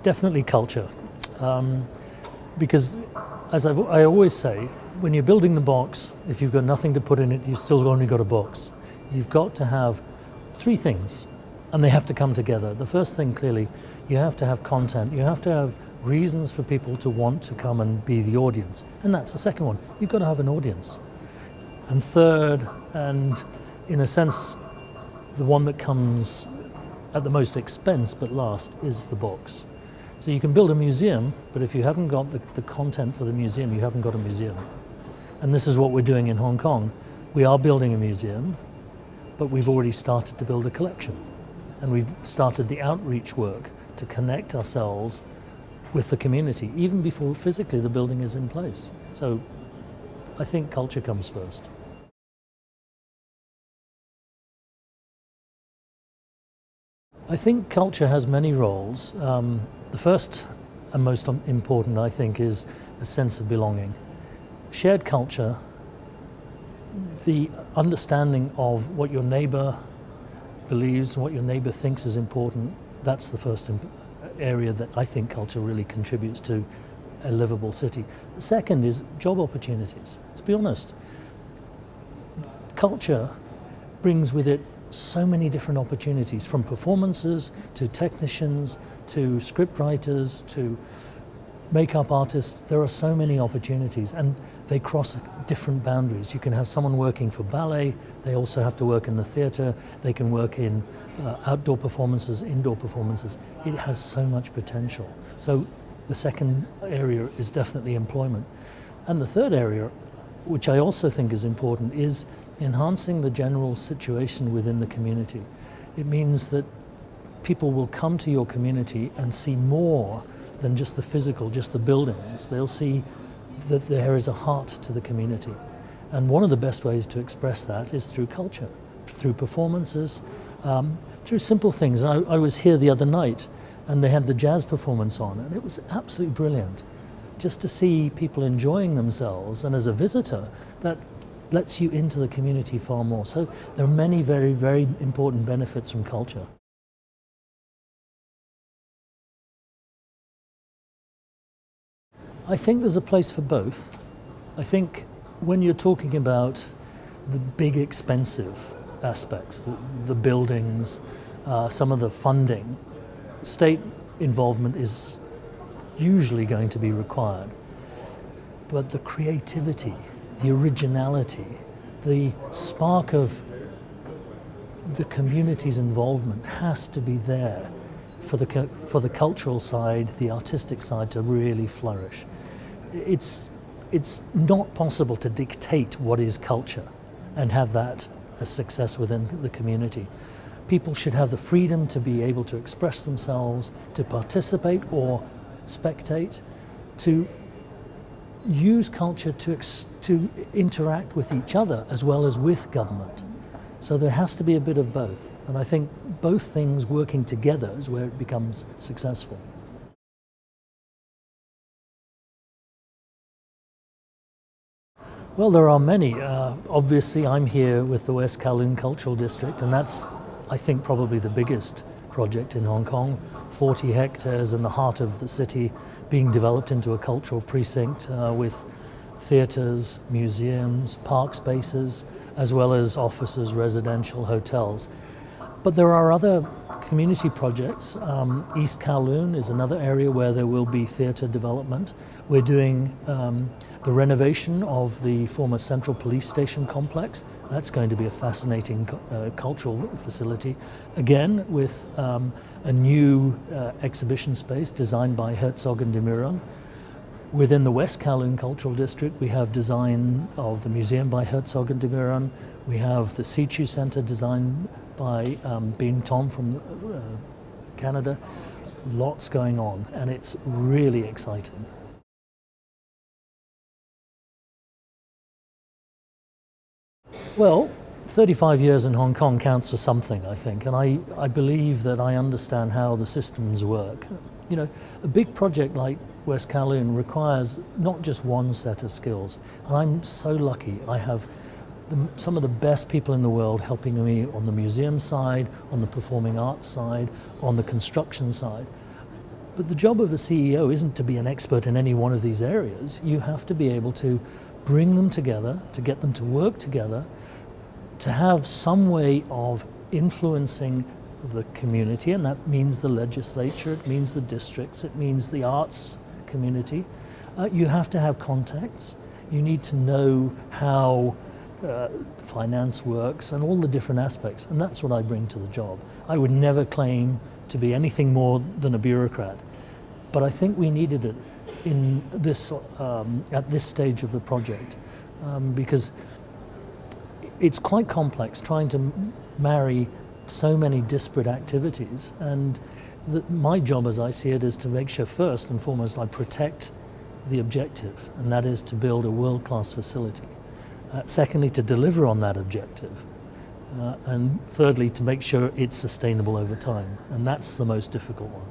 Definitely culture, because as I always say, when you're building the box, if you've got nothing to put in it, you've still only got a box. You've got to have three things, and they have to come together. The first thing, clearly, you have to have content. You have to have reasons for people to want to come and be the audience. And that's the second one. You've got to have an audience. And third, and in a sense, the one that comes at the most expense but last, is the box. So you can build a museum, but if you haven't got the content for the museum, you haven't got a museum. And this is what we're doing in Hong Kong. We are building a museum, but we've already started to build a collection. And we've started the outreach work to connect ourselves with the community, even before physically the building is in place. So I think culture comes first. I think culture has many roles. The first and most important, I think, is a sense of belonging. Shared culture, the understanding of what your neighbor believes, what your neighbor thinks is important, that's the first area that I think culture really contributes to a livable city. The second is job opportunities. Let's be honest. Culture brings with it so many different opportunities, from performances to technicians to script writers to makeup artists. There are so many opportunities, and they cross different boundaries. You can have someone working for ballet, they also have to work in the theatre, they can work in outdoor performances, indoor performances. It has so much potential. So the second area is definitely employment. And the third area, which I also think is important, is enhancing the general situation within the community. It means that people will come to your community and see more than just the physical, just the buildings. They'll see that there is a heart to the community. And one of the best ways to express that is through culture, through performances, through simple things. I was here the other night and they had the jazz performance on, and it was absolutely brilliant. Just to see people enjoying themselves, and as a visitor, that lets you into the community far more. So there are many very, very important benefits from culture. I think there's a place for both. I think when you're talking about the big expensive aspects, the buildings, some of the funding, state involvement is usually going to be required. But the creativity, the originality, the spark of the community's involvement has to be there for the cultural side, the artistic side to really flourish. It's not possible to dictate what is culture and have that as success within the community. People should have the freedom to be able to express themselves, to participate or spectate, to use culture to interact with each other as well as with government. So there has to be a bit of both. And I think both things working together is where it becomes successful. Well, there are many. Obviously, I'm here with the West Kowloon Cultural District, and that's, I think, probably the biggest project in Hong Kong. 40 hectares in the heart of the city being developed into a cultural precinct with theatres, museums, park spaces, as well as offices, residential, hotels. But there are other community projects. East Kowloon is another area where there will be theatre development. We're doing the renovation of the former Central Police Station complex. That's going to be a fascinating cultural facility. Again, with a new exhibition space designed by Herzog and de Meuron. Within the West Kowloon Cultural District, we have design of the museum by Herzog and de Meuron. We have the Situ Centre designed by Being Tom from Canada. Lots going on, and it's really exciting. Well, 35 years in Hong Kong counts for something, I think, and I believe that I understand how the systems work. You know, a big project like West Kowloon requires not just one set of skills, and I'm so lucky. I have some of the best people in the world helping me on the museum side, on the performing arts side, on the construction side. But the job of a CEO isn't to be an expert in any one of these areas. You have to be able to bring them together, to get them to work together, to have some way of influencing the community, and that means the legislature, it means the districts, it means the arts community. You have to have contacts. You need to know how finance works and all the different aspects, and that's what I bring to the job. I would never claim to be anything more than a bureaucrat, but I think we needed it in this at this stage of the project, because it's quite complex trying to marry so many disparate activities, and my job, as I see it, is to make sure first and foremost I protect the objective, and that is to build a world-class facility. Secondly, to deliver on that objective. And thirdly, to make sure it's sustainable over time. And that's the most difficult one.